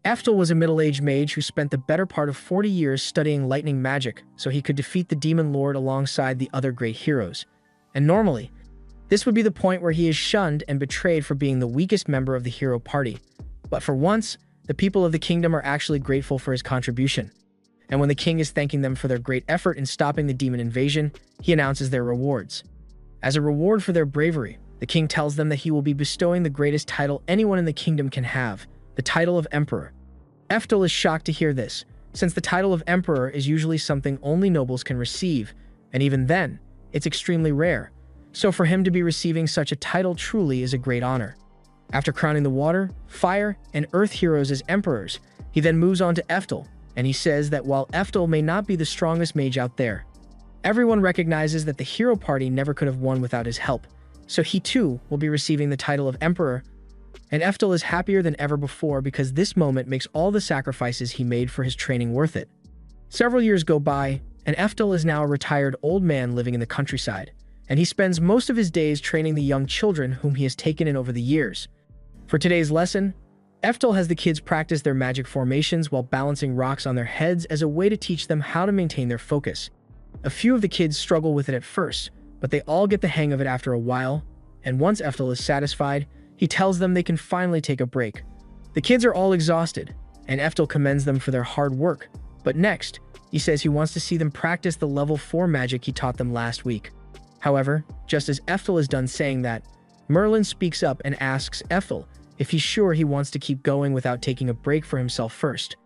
Eftel was a middle-aged mage who spent the better part of 40 years studying lightning magic so he could defeat the demon lord alongside the other great heroes. And normally, this would be the point where he is shunned and betrayed for being the weakest member of the hero party. But for once, the people of the kingdom are actually grateful for his contribution. And when the king is thanking them for their great effort in stopping the demon invasion, he announces their rewards. As a reward for their bravery, the king tells them that he will be bestowing the greatest title anyone in the kingdom can have, the title of Emperor. Eftel is shocked to hear this, since the title of Emperor is usually something only nobles can receive, and even then, it's extremely rare. So for him to be receiving such a title truly is a great honor. After crowning the water, fire, and earth heroes as emperors, he then moves on to Eftel, and he says that while Eftel may not be the strongest mage out there, everyone recognizes that the hero party never could have won without his help, so he too will be receiving the title of Emperor. And Eftel is happier than ever before because this moment makes all the sacrifices he made for his training worth it. Several years go by, and Eftel is now a retired old man living in the countryside, and he spends most of his days training the young children whom he has taken in over the years. For today's lesson, Eftel has the kids practice their magic formations while balancing rocks on their heads as a way to teach them how to maintain their focus. A few of the kids struggle with it at first, but they all get the hang of it after a while, and once Eftel is satisfied, he tells them they can finally take a break. The kids are all exhausted, and Eftel commends them for their hard work, but next, he says he wants to see them practice the level 4 magic he taught them last week. However, just as Eftel is done saying that, Merlin speaks up and asks Eftel if he's sure he wants to keep going without taking a break for himself first.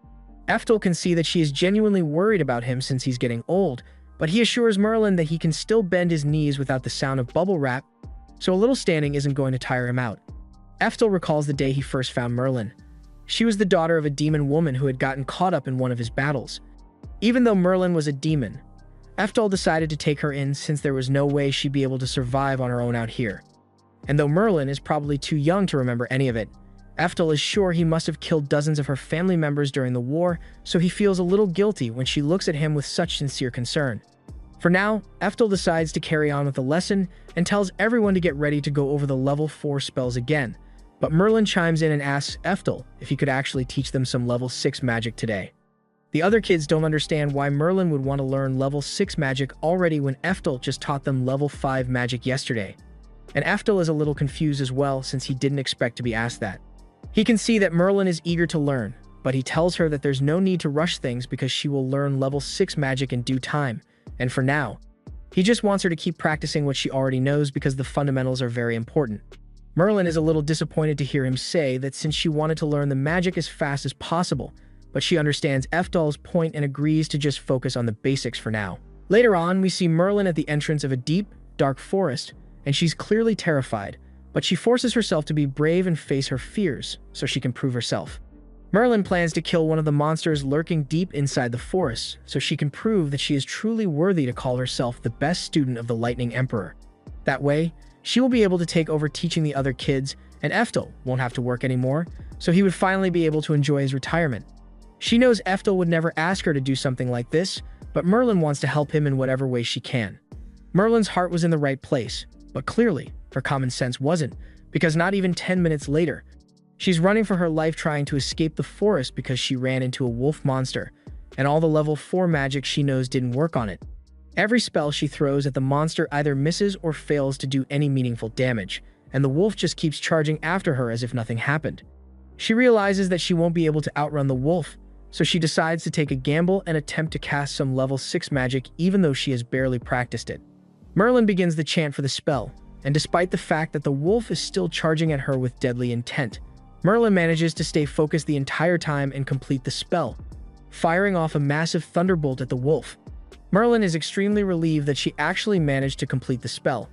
Eftel can see that she is genuinely worried about him since he's getting old, but he assures Merlin that he can still bend his knees without the sound of bubble wrap, so a little standing isn't going to tire him out. Eftel recalls the day he first found Merlin. She was the daughter of a demon woman who had gotten caught up in one of his battles. Even though Merlin was a demon, Eftel decided to take her in since there was no way she'd be able to survive on her own out here. And though Merlin is probably too young to remember any of it, Eftel is sure he must have killed dozens of her family members during the war, so he feels a little guilty when she looks at him with such sincere concern. For now, Eftel decides to carry on with the lesson and tells everyone to get ready to go over the level 4 spells again. But Merlin chimes in and asks Eftel if he could actually teach them some level 6 magic today. The other kids don't understand why Merlin would want to learn level 6 magic already when Eftel just taught them level 5 magic yesterday. And Eftel is a little confused as well since he didn't expect to be asked that. He can see that Merlin is eager to learn, but he tells her that there's no need to rush things because she will learn level 6 magic in due time, and for now, he just wants her to keep practicing what she already knows because the fundamentals are very important. Merlin is a little disappointed to hear him say that since she wanted to learn the magic as fast as possible, but she understands Eftel's point and agrees to just focus on the basics for now. Later on, we see Merlin at the entrance of a deep, dark forest, and she's clearly terrified, but she forces herself to be brave and face her fears so she can prove herself. Merlin plans to kill one of the monsters lurking deep inside the forest so she can prove that she is truly worthy to call herself the best student of the Lightning Emperor. That way, she will be able to take over teaching the other kids, and Eftel won't have to work anymore, so he would finally be able to enjoy his retirement. She knows Eftel would never ask her to do something like this, but Merlin wants to help him in whatever way she can. Merlin's heart was in the right place, but clearly, her common sense wasn't, because not even 10 minutes later, she's running for her life trying to escape the forest because she ran into a wolf monster, and all the level 4 magic she knows didn't work on it. Every spell she throws at the monster either misses or fails to do any meaningful damage, and the wolf just keeps charging after her as if nothing happened. She realizes that she won't be able to outrun the wolf, so she decides to take a gamble and attempt to cast some level 6 magic even though she has barely practiced it. Merlin begins the chant for the spell, and despite the fact that the wolf is still charging at her with deadly intent, Merlin manages to stay focused the entire time and complete the spell, firing off a massive thunderbolt at the wolf. Merlin is extremely relieved that she actually managed to complete the spell,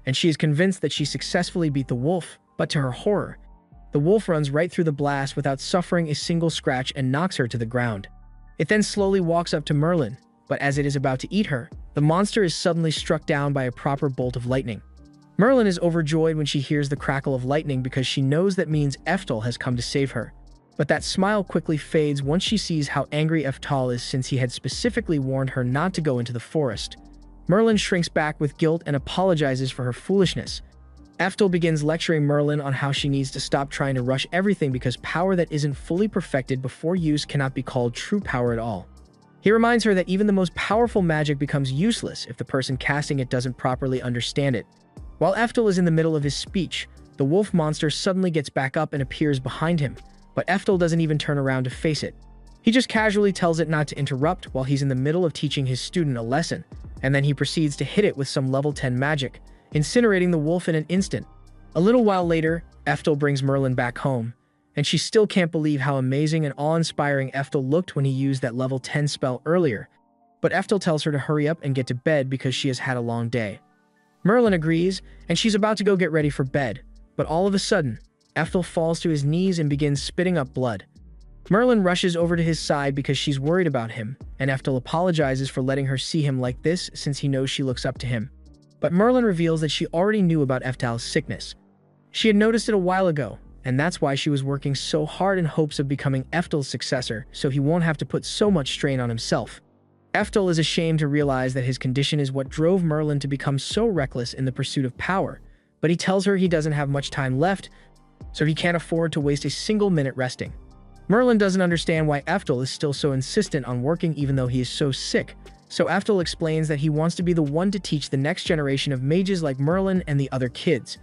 and she is convinced that she successfully beat the wolf, but to her horror, the wolf runs right through the blast without suffering a single scratch and knocks her to the ground. It then slowly walks up to Merlin, but as it is about to eat her, the monster is suddenly struck down by a proper bolt of lightning. Merlin is overjoyed when she hears the crackle of lightning because she knows that means Eftel has come to save her. But that smile quickly fades once she sees how angry Eftel is since he had specifically warned her not to go into the forest. Merlin shrinks back with guilt and apologizes for her foolishness. Eftel begins lecturing Merlin on how she needs to stop trying to rush everything because power that isn't fully perfected before use cannot be called true power at all. He reminds her that even the most powerful magic becomes useless if the person casting it doesn't properly understand it. While Eftel is in the middle of his speech, the wolf monster suddenly gets back up and appears behind him, but Eftel doesn't even turn around to face it. He just casually tells it not to interrupt while he's in the middle of teaching his student a lesson, and then he proceeds to hit it with some level 10 magic, incinerating the wolf in an instant. A little while later, Eftel brings Merlin back home, and she still can't believe how amazing and awe-inspiring Eftel looked when he used that level 10 spell earlier. But Eftel tells her to hurry up and get to bed because she has had a long day. Merlin agrees, and she's about to go get ready for bed, but all of a sudden, Eftel falls to his knees and begins spitting up blood. Merlin rushes over to his side because she's worried about him, and Eftel apologizes for letting her see him like this since he knows she looks up to him. But Merlin reveals that she already knew about Eftel's sickness. She had noticed it a while ago, and that's why she was working so hard in hopes of becoming Eftel's successor so he won't have to put so much strain on himself. Eftel is ashamed to realize that his condition is what drove Merlin to become so reckless in the pursuit of power, but he tells her he doesn't have much time left, so he can't afford to waste a single minute resting. Merlin doesn't understand why Eftel is still so insistent on working even though he is so sick, so Eftel explains that he wants to be the one to teach the next generation of mages like Merlin and the other kids.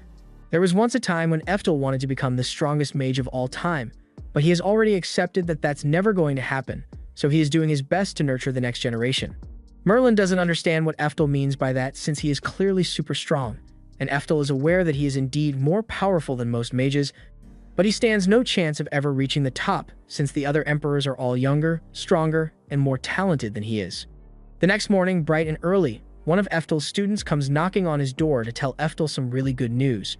There was once a time when Eftel wanted to become the strongest mage of all time, but he has already accepted that that's never going to happen, so he is doing his best to nurture the next generation. Merlin doesn't understand what Eftel means by that since he is clearly super strong, and Eftel is aware that he is indeed more powerful than most mages, but he stands no chance of ever reaching the top since the other emperors are all younger, stronger, and more talented than he is. The next morning, bright and early, one of Eftel's students comes knocking on his door to tell Eftel some really good news.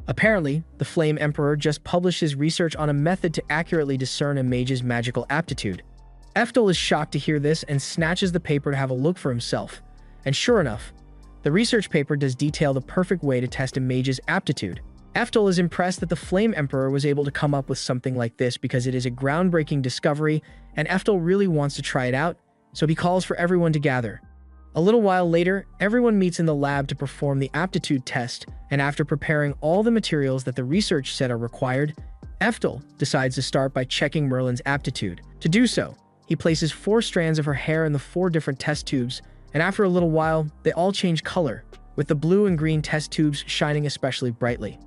Apparently, the Flame Emperor just published his research on a method to accurately discern a mage's magical aptitude. Eftel is shocked to hear this and snatches the paper to have a look for himself. And sure enough, the research paper does detail the perfect way to test a mage's aptitude. Eftel is impressed that the Flame Emperor was able to come up with something like this because it is a groundbreaking discovery, and Eftel really wants to try it out, so he calls for everyone to gather. A little while later, everyone meets in the lab to perform the aptitude test, and after preparing all the materials that the research said are required, Eftel decides to start by checking Merlin's aptitude. To do so, he places 4 strands of her hair in the 4 different test tubes, and after a little while, they all change color, with the blue and green test tubes shining especially brightly.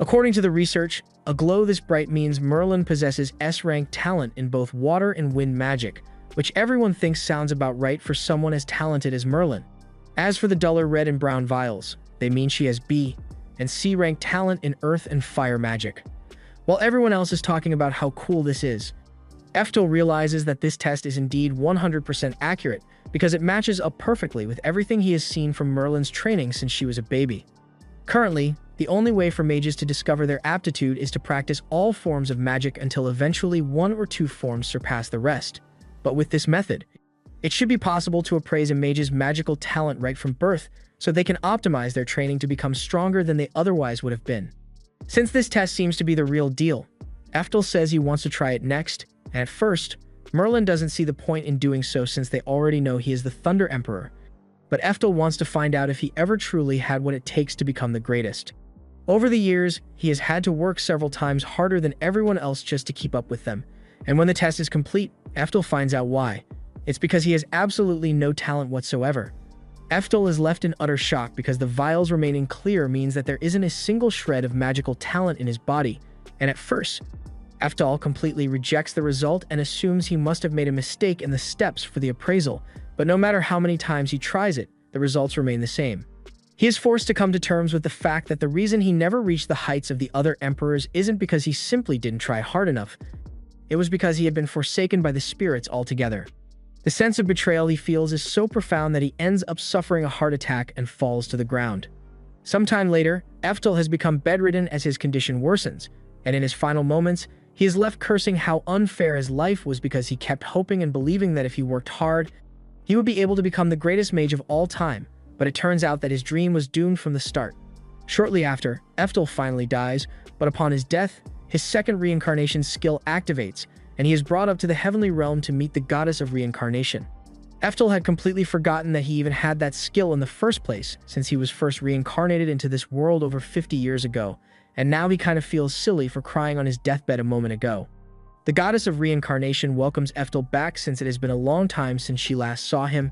According to the research, a glow this bright means Merlin possesses S-rank talent in both water and wind magic, which everyone thinks sounds about right for someone as talented as Merlin. As for the duller red and brown vials, they mean she has B and C-rank talent in earth and fire magic. While everyone else is talking about how cool this is, Eftel realizes that this test is indeed 100% accurate because it matches up perfectly with everything he has seen from Merlin's training since she was a baby. Currently, the only way for mages to discover their aptitude is to practice all forms of magic until eventually 1 or 2 forms surpass the rest. But with this method, it should be possible to appraise a mage's magical talent right from birth so they can optimize their training to become stronger than they otherwise would have been. Since this test seems to be the real deal, Eftel says he wants to try it next, and at first, Merlin doesn't see the point in doing so since they already know he is the Thunder Emperor. But Eftel wants to find out if he ever truly had what it takes to become the greatest. Over the years, he has had to work several times harder than everyone else just to keep up with them, and when the test is complete, Eftel finds out why. It's because he has absolutely no talent whatsoever. Eftel is left in utter shock because the vials remaining clear means that there isn't a single shred of magical talent in his body, and at first, Eftel completely rejects the result and assumes he must have made a mistake in the steps for the appraisal, but no matter how many times he tries it, the results remain the same. He is forced to come to terms with the fact that the reason he never reached the heights of the other emperors isn't because he simply didn't try hard enough. It was because he had been forsaken by the spirits altogether. The sense of betrayal he feels is so profound that he ends up suffering a heart attack and falls to the ground. Sometime later, Eftel has become bedridden as his condition worsens, and in his final moments, he is left cursing how unfair his life was because he kept hoping and believing that if he worked hard, he would be able to become the greatest mage of all time, but it turns out that his dream was doomed from the start. Shortly after, Eftel finally dies, but upon his death, his second reincarnation skill activates, and he is brought up to the heavenly realm to meet the goddess of reincarnation. Eftel had completely forgotten that he even had that skill in the first place, since he was first reincarnated into this world over 50 years ago, and now he kind of feels silly for crying on his deathbed a moment ago. The goddess of reincarnation welcomes Eftel back since it has been a long time since she last saw him,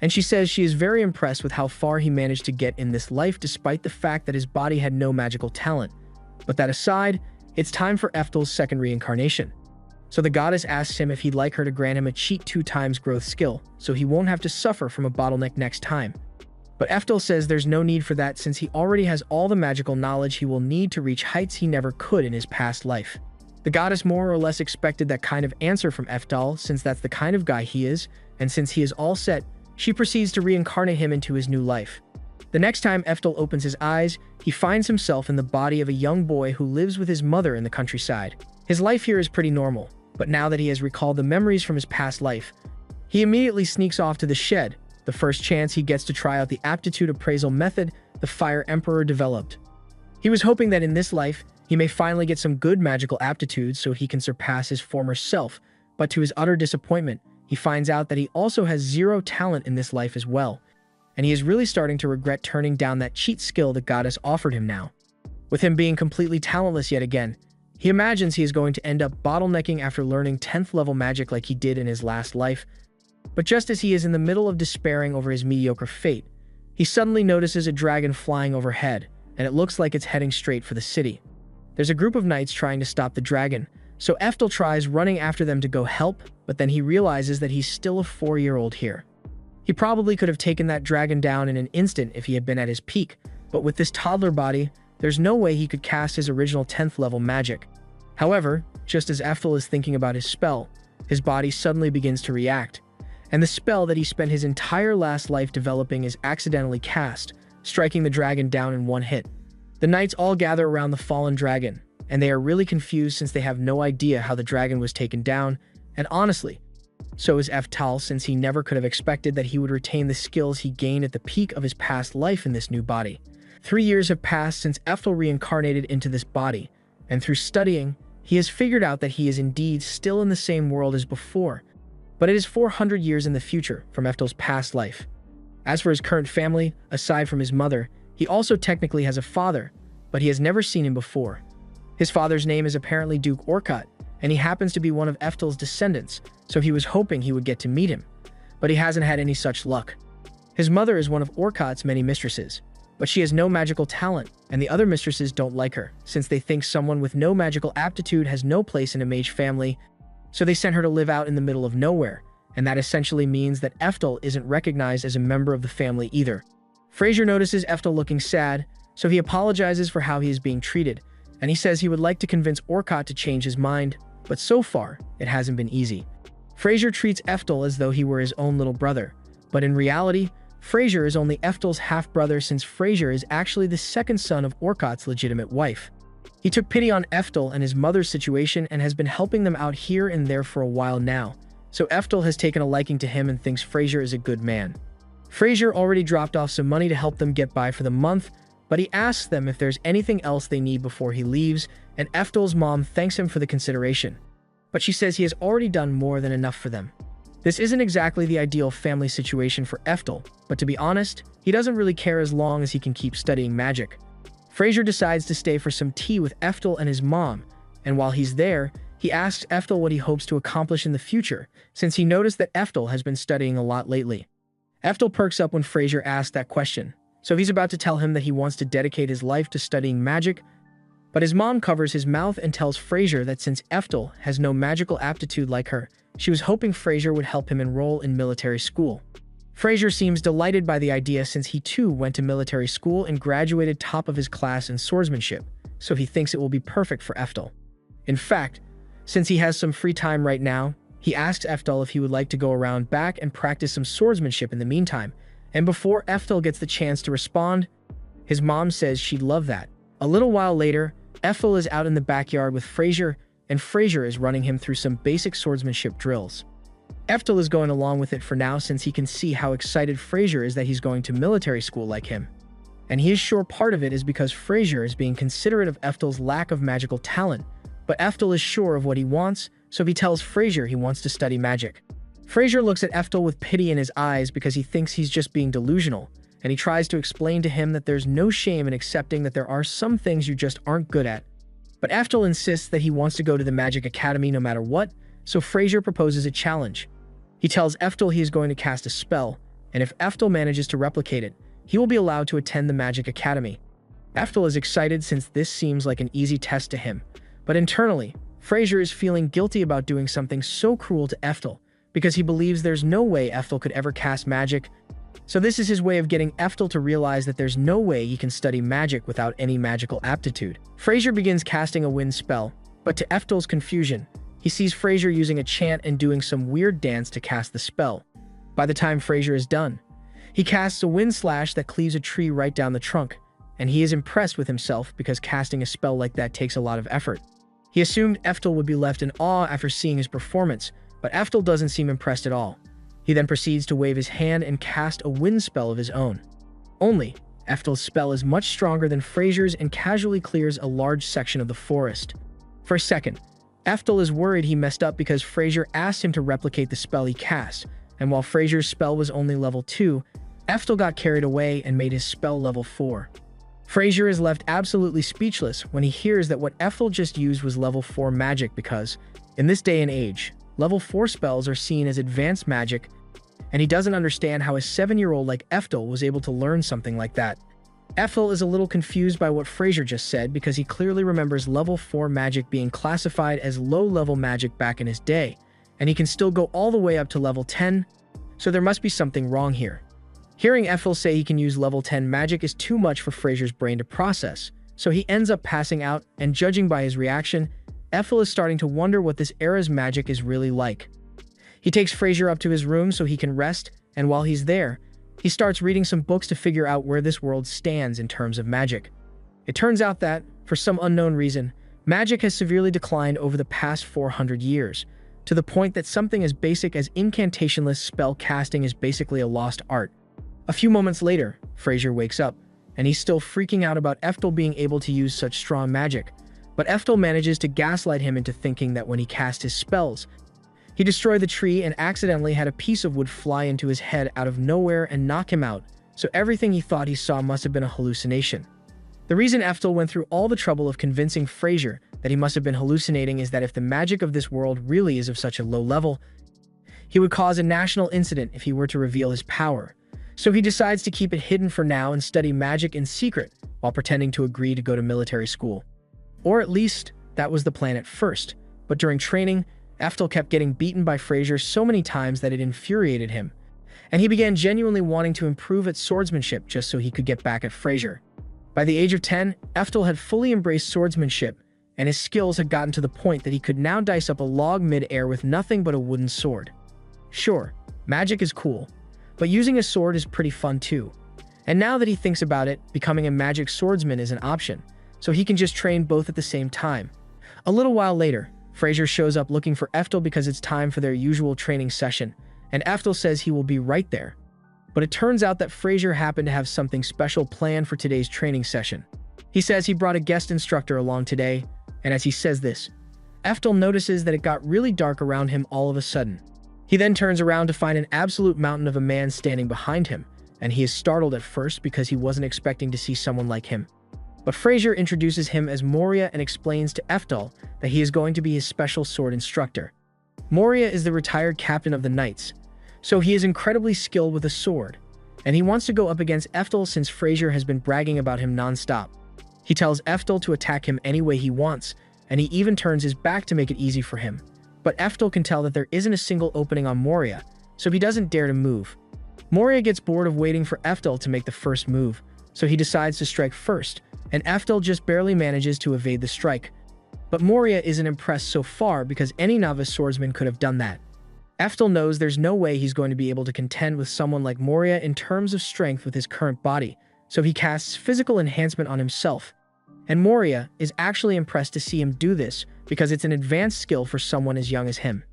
and she says she is very impressed with how far he managed to get in this life despite the fact that his body had no magical talent. But that aside, it's time for Eftel's second reincarnation. So the goddess asks him if he'd like her to grant him a cheat 2 times growth skill, so he won't have to suffer from a bottleneck next time. But Eftel says there's no need for that since he already has all the magical knowledge he will need to reach heights he never could in his past life. The goddess more or less expected that kind of answer from Eftel since that's the kind of guy he is, and since he is all set, she proceeds to reincarnate him into his new life. The next time Eftel opens his eyes, he finds himself in the body of a young boy who lives with his mother in the countryside. His life here is pretty normal, but now that he has recalled the memories from his past life, he immediately sneaks off to the shed, the first chance he gets to try out the aptitude appraisal method the Fire Emperor developed. He was hoping that in this life, he may finally get some good magical aptitudes so he can surpass his former self, but to his utter disappointment, he finds out that he also has 0 talent in this life as well, and he is really starting to regret turning down that cheat skill the goddess offered him now. With him being completely talentless yet again, he imagines he is going to end up bottlenecking after learning 10th level magic like he did in his last life. But just as he is in the middle of despairing over his mediocre fate, he suddenly notices a dragon flying overhead, and it looks like it's heading straight for the city. There's a group of knights trying to stop the dragon, so Eftel tries running after them to go help, but then he realizes that he's still a 4-year-old here. He probably could have taken that dragon down in an instant if he had been at his peak, but with this toddler body, there's no way he could cast his original 10th level magic. However, just as Eftel is thinking about his spell, his body suddenly begins to react, and the spell that he spent his entire last life developing is accidentally cast, striking the dragon down in one hit. The knights all gather around the fallen dragon, and they are really confused since they have no idea how the dragon was taken down, and honestly, so is Eftel since he never could have expected that he would retain the skills he gained at the peak of his past life in this new body. 3 years have passed since Eftel reincarnated into this body, and through studying, he has figured out that he is indeed still in the same world as before, but it is 400 years in the future from Eftel's past life. As for his current family, aside from his mother, he also technically has a father, but he has never seen him before. His father's name is apparently Duke Orkat, and he happens to be one of Eftel's descendants, so he was hoping he would get to meet him, but he hasn't had any such luck. His mother is one of Orkat's many mistresses, but she has no magical talent, and the other mistresses don't like her, since they think someone with no magical aptitude has no place in a mage family, so they sent her to live out in the middle of nowhere, and that essentially means that Eftel isn't recognized as a member of the family either. Fraser notices Eftel looking sad, so he apologizes for how he is being treated, and he says he would like to convince Orkat to change his mind, but so far, it hasn't been easy. Fraser treats Eftel as though he were his own little brother, but in reality, Fraser is only Eftel's half-brother since Fraser is actually the second son of Orkat's legitimate wife. He took pity on Eftel and his mother's situation and has been helping them out here and there for a while now, so Eftel has taken a liking to him and thinks Fraser is a good man. Fraser already dropped off some money to help them get by for the month, but he asks them if there's anything else they need before he leaves, and Eftel's mom thanks him for the consideration, but she says he has already done more than enough for them. This isn't exactly the ideal family situation for Eftel, but to be honest, he doesn't really care as long as he can keep studying magic. Fraser decides to stay for some tea with Eftel and his mom, and while he's there, he asks Eftel what he hopes to accomplish in the future, since he noticed that Eftel has been studying a lot lately. Eftel perks up when Fraser asks that question, so he's about to tell him that he wants to dedicate his life to studying magic, but his mom covers his mouth and tells Fraser that since Eftel has no magical aptitude like her, she was hoping Fraser would help him enroll in military school. Fraser seems delighted by the idea since he too went to military school and graduated top of his class in swordsmanship, so he thinks it will be perfect for Eftel. In fact, since he has some free time right now, he asks Eftel if he would like to go around back and practice some swordsmanship in the meantime, and before Eftel gets the chance to respond, his mom says she'd love that. A little while later, Eftel is out in the backyard with Fraser, and Fraser is running him through some basic swordsmanship drills. Eftel is going along with it for now since he can see how excited Fraser is that he's going to military school like him. And he is sure part of it is because Fraser is being considerate of Eftel's lack of magical talent, but Eftel is sure of what he wants, so he tells Fraser he wants to study magic. Fraser looks at Eftel with pity in his eyes because he thinks he's just being delusional, and he tries to explain to him that there's no shame in accepting that there are some things you just aren't good at. But Eftel insists that he wants to go to the Magic Academy no matter what, so Fraser proposes a challenge. He tells Eftel he is going to cast a spell, and if Eftel manages to replicate it, he will be allowed to attend the Magic Academy. Eftel is excited since this seems like an easy test to him, but internally, Fraser is feeling guilty about doing something so cruel to Eftel because he believes there's no way Eftel could ever cast magic. So this is his way of getting Eftel to realize that there's no way he can study magic without any magical aptitude. Fraser begins casting a wind spell, but to Eftel's confusion, he sees Fraser using a chant and doing some weird dance to cast the spell. By the time Fraser is done, he casts a wind slash that cleaves a tree right down the trunk, and he is impressed with himself because casting a spell like that takes a lot of effort. He assumed Eftel would be left in awe after seeing his performance, but Eftel doesn't seem impressed at all. He then proceeds to wave his hand and cast a wind spell of his own. Only, Eftel's spell is much stronger than Fraser's and casually clears a large section of the forest. For a second, Eftel is worried he messed up because Fraser asked him to replicate the spell he cast, and while Fraser's spell was only level 2, Eftel got carried away and made his spell level 4. Fraser is left absolutely speechless when he hears that what Eftel just used was level 4 magic because, in this day and age, level 4 spells are seen as advanced magic, and he doesn't understand how a 7-year-old like Eftel was able to learn something like that. Eftel is a little confused by what Fraser just said because he clearly remembers level 4 magic being classified as low-level magic back in his day, and he can still go all the way up to level 10, so there must be something wrong here. Hearing Eftel say he can use level 10 magic is too much for Fraser's brain to process, so he ends up passing out, and judging by his reaction, Eftel is starting to wonder what this era's magic is really like. He takes Fraser up to his room so he can rest, and while he's there, he starts reading some books to figure out where this world stands in terms of magic. It turns out that, for some unknown reason, magic has severely declined over the past 400 years, to the point that something as basic as incantationless spell casting is basically a lost art. A few moments later, Fraser wakes up, and he's still freaking out about Eftel being able to use such strong magic, but Eftel manages to gaslight him into thinking that when he cast his spells, he destroyed the tree and accidentally had a piece of wood fly into his head out of nowhere and knock him out, so everything he thought he saw must have been a hallucination. The reason Eftel went through all the trouble of convincing Fraser that he must have been hallucinating is that if the magic of this world really is of such a low level, he would cause a national incident if he were to reveal his power. So he decides to keep it hidden for now and study magic in secret while pretending to agree to go to military school. Or at least, that was the plan at first, but during training, Eftel kept getting beaten by Fraser so many times that it infuriated him, and he began genuinely wanting to improve at swordsmanship just so he could get back at Fraser. By the age of 10, Eftel had fully embraced swordsmanship, and his skills had gotten to the point that he could now dice up a log mid-air with nothing but a wooden sword. Sure, magic is cool, but using a sword is pretty fun too. And now that he thinks about it, becoming a magic swordsman is an option, so he can just train both at the same time. A little while later, Fraser shows up looking for Eftel because it's time for their usual training session, and Eftel says he will be right there. But it turns out that Fraser happened to have something special planned for today's training session. He says he brought a guest instructor along today, and as he says this, Eftel notices that it got really dark around him all of a sudden. He then turns around to find an absolute mountain of a man standing behind him, and he is startled at first because he wasn't expecting to see someone like him. But Fraser introduces him as Moria and explains to Eftel that he is going to be his special sword instructor. Moria is the retired captain of the Knights, so he is incredibly skilled with a sword, and he wants to go up against Eftel since Fraser has been bragging about him non-stop. He tells Eftel to attack him any way he wants, and he even turns his back to make it easy for him. But Eftel can tell that there isn't a single opening on Moria, so he doesn't dare to move. Moria gets bored of waiting for Eftel to make the first move, so he decides to strike first, and Eftel just barely manages to evade the strike. But Moria isn't impressed so far because any novice swordsman could have done that. Eftel knows there's no way he's going to be able to contend with someone like Moria in terms of strength with his current body, so he casts physical enhancement on himself. And Moria is actually impressed to see him do this because it's an advanced skill for someone as young as him.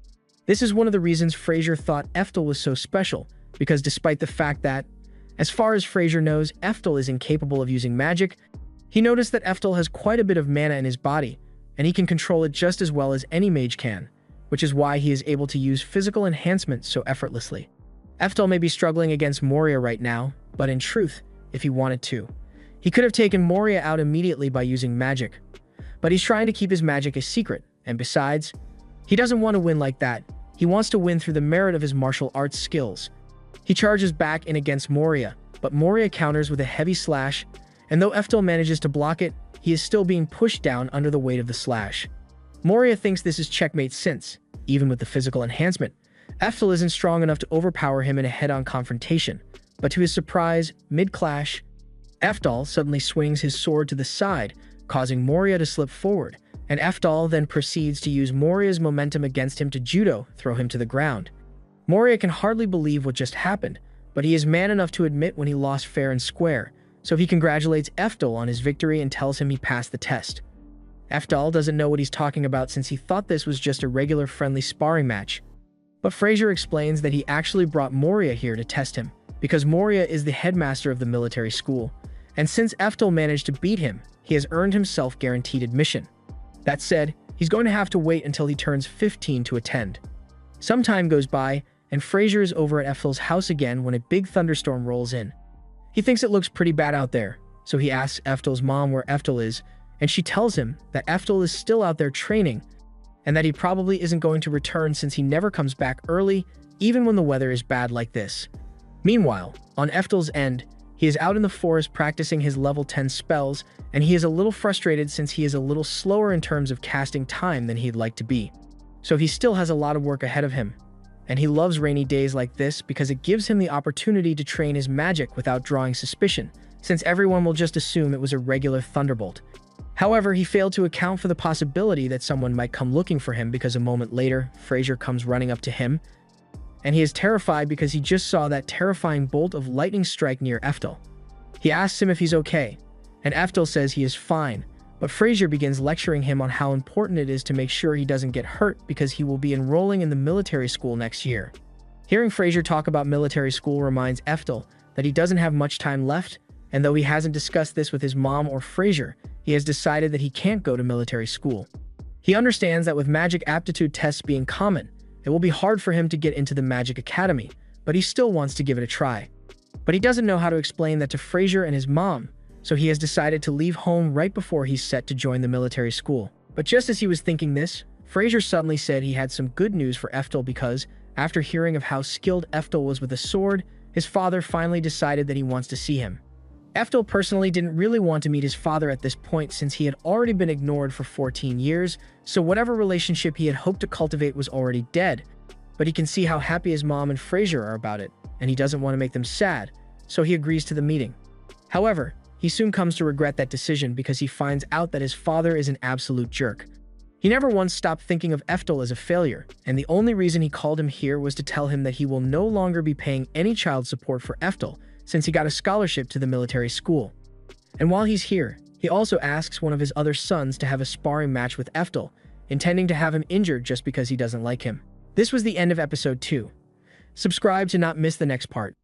This is one of the reasons Fraser thought Eftel was so special, because despite the fact that, as far as Fraser knows, Eftel is incapable of using magic, he noticed that Eftel has quite a bit of mana in his body, and he can control it just as well as any mage can, which is why he is able to use physical enhancement so effortlessly. Eftel may be struggling against Moria right now, but in truth, if he wanted to, he could have taken Moria out immediately by using magic. But he's trying to keep his magic a secret, and besides, he doesn't want to win like that. He wants to win through the merit of his martial arts skills. He charges back in against Moria, but Moria counters with a heavy slash, and though Eftel manages to block it, he is still being pushed down under the weight of the slash. Moria thinks this is checkmate since, even with the physical enhancement, Eftel isn't strong enough to overpower him in a head-on confrontation. But to his surprise, mid-clash, Eftel suddenly swings his sword to the side, causing Moria to slip forward, and Eftel then proceeds to use Moria's momentum against him to judo throw him to the ground. Moria can hardly believe what just happened, but he is man enough to admit when he lost fair and square, so he congratulates Eftel on his victory and tells him he passed the test. Eftel doesn't know what he's talking about since he thought this was just a regular friendly sparring match. But Fraser explains that he actually brought Moria here to test him, because Moria is the headmaster of the military school, and since Eftel managed to beat him, he has earned himself guaranteed admission. That said, he's going to have to wait until he turns 15 to attend. Some time goes by, and Fraser is over at Eftel's house again when a big thunderstorm rolls in. He thinks it looks pretty bad out there, so he asks Eftel's mom where Eftel is, and she tells him that Eftel is still out there training, and that he probably isn't going to return since he never comes back early, even when the weather is bad like this. Meanwhile, on Eftel's end, he is out in the forest practicing his level 10 spells, and he is a little frustrated since he is a little slower in terms of casting time than he'd like to be. So he still has a lot of work ahead of him. And he loves rainy days like this because it gives him the opportunity to train his magic without drawing suspicion, since everyone will just assume it was a regular thunderbolt. However, he failed to account for the possibility that someone might come looking for him because a moment later, Fraser comes running up to him, and he is terrified because he just saw that terrifying bolt of lightning strike near Eftel. He asks him if he's okay, and Eftel says he is fine, but Fraser begins lecturing him on how important it is to make sure he doesn't get hurt because he will be enrolling in the military school next year. Hearing Fraser talk about military school reminds Eftel that he doesn't have much time left, and though he hasn't discussed this with his mom or Fraser, he has decided that he can't go to military school. He understands that with magic aptitude tests being common, it will be hard for him to get into the magic academy, but he still wants to give it a try. But he doesn't know how to explain that to Fraser and his mom, so he has decided to leave home right before he's set to join the military school. But just as he was thinking this, Fraser suddenly said he had some good news for Eftel because, after hearing of how skilled Eftel was with a sword, his father finally decided that he wants to see him. Eftel personally didn't really want to meet his father at this point since he had already been ignored for 14 years, so whatever relationship he had hoped to cultivate was already dead. But he can see how happy his mom and Fraser are about it, and he doesn't want to make them sad, so he agrees to the meeting. However, he soon comes to regret that decision because he finds out that his father is an absolute jerk. He never once stopped thinking of Eftel as a failure, and the only reason he called him here was to tell him that he will no longer be paying any child support for Eftel, since he got a scholarship to the military school. And while he's here, he also asks one of his other sons to have a sparring match with Eftel, intending to have him injured just because he doesn't like him. This was the end of episode 2. Subscribe to not miss the next part.